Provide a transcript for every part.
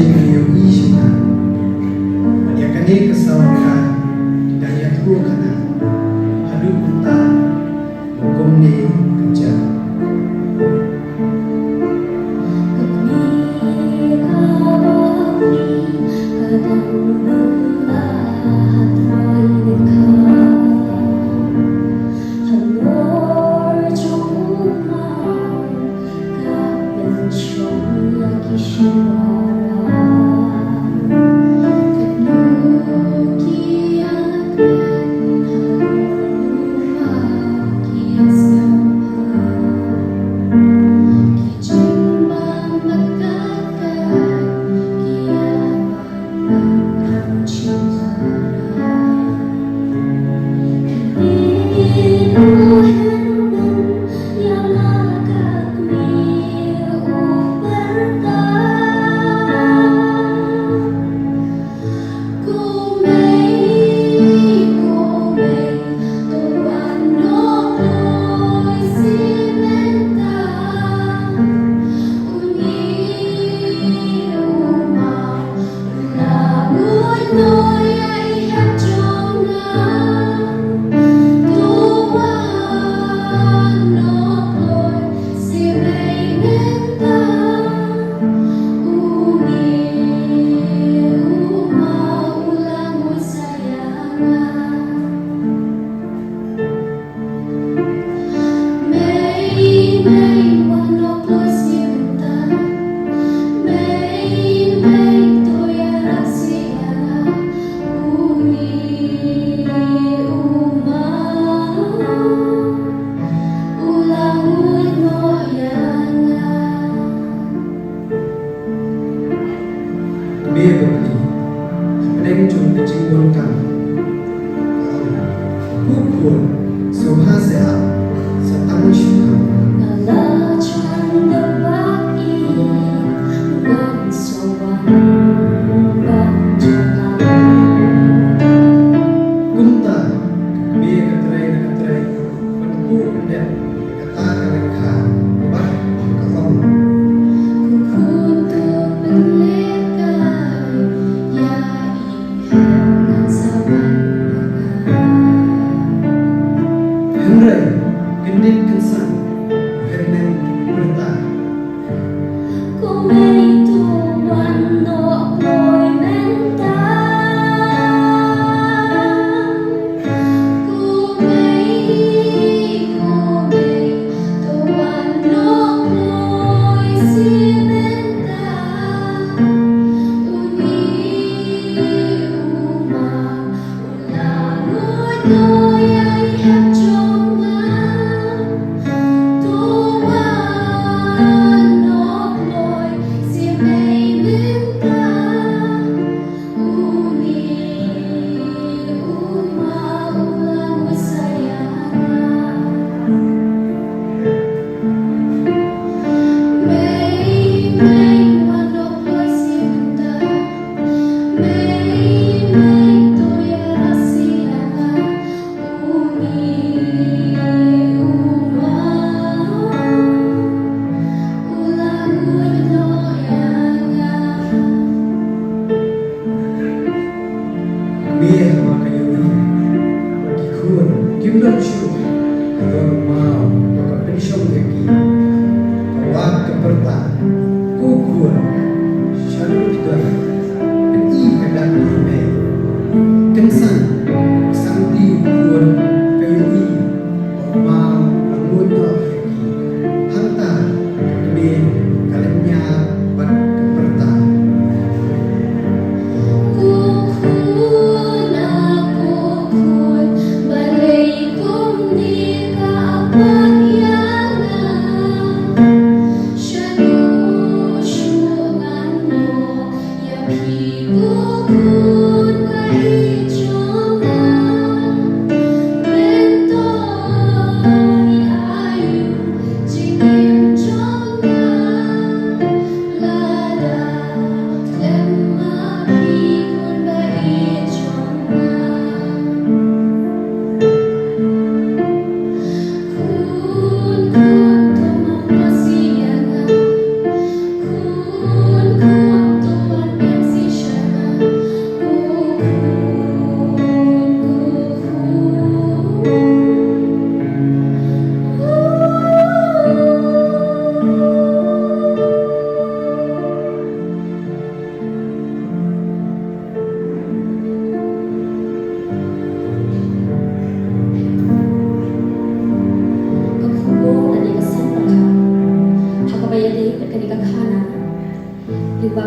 kayo isya na. Maniakani kasama ka, daya tuwa ka na. Hadupun ta, hukum ni kerja.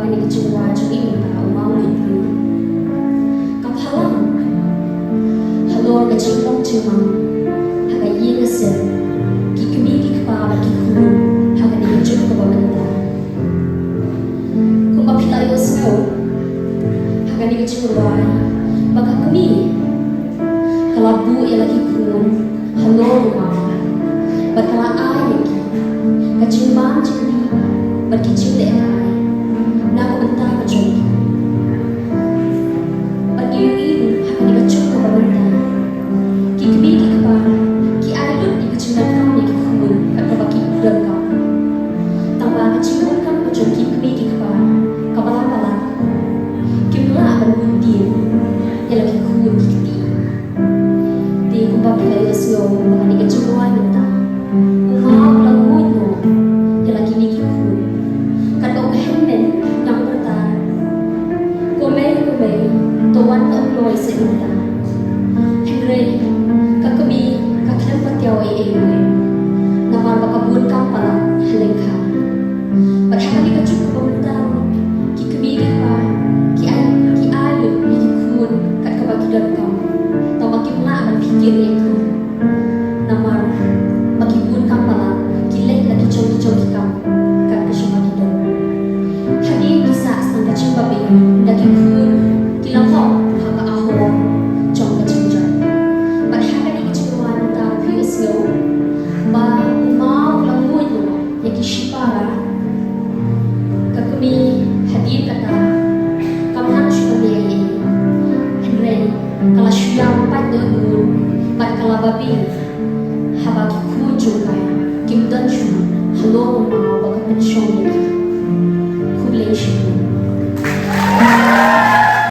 ni kecewa cumi minta umau itu. Kapalang, halor kecilong cuma, haga ye kesen, kikumi kikpa kiku, haga ni kecil kebabanda. Kumpa pilayo snow, haga ni kecewa, baka kumi, kalabu ia lagi kun, halor rumah, berkala ai lagi, kecimbang cumi. Berkicau dek ai, nak bentar macam bagi ibu hak ni kecil ke bentar. Ki kami ki kebar, ki ai lut di kecilan kau ni ki kumun kat bagi dan kau. Tambah kecilan kan macam ki kami ki kebar, kabar. Ki pula berbudi, ialah ki kumun ki keti. Di kumpa pilih sio, bagi ni kecilan bentar. Umau lagu itu, ialah ki ni ki kumun. Kadang kehendak yang bertahan, komei tuan tak peloi sebentar. Henry, kakami kakhen patiau ewe, namar bakabun kampala helengka. Berhak ni kacuk kebentar, kikami kipa, ki ayu kun kat kabagi dan kau. Tau bagi mula berfikir itu, namar bakibun kampala, kilek lagi cong kau. Hadi kisah setengah cimba bing, daging kun, kilang kau, haka aho, cong kecimjan. Berhaka ni kecewa tentang pius yo, ba umau lagu itu, yang kishipara. Kakumi hadi kata, kamu suka dia ini. Henry, kalau syam pat dogun, pat kalababi, habaki kun juga, kim dan shu, halo umau baka pensyong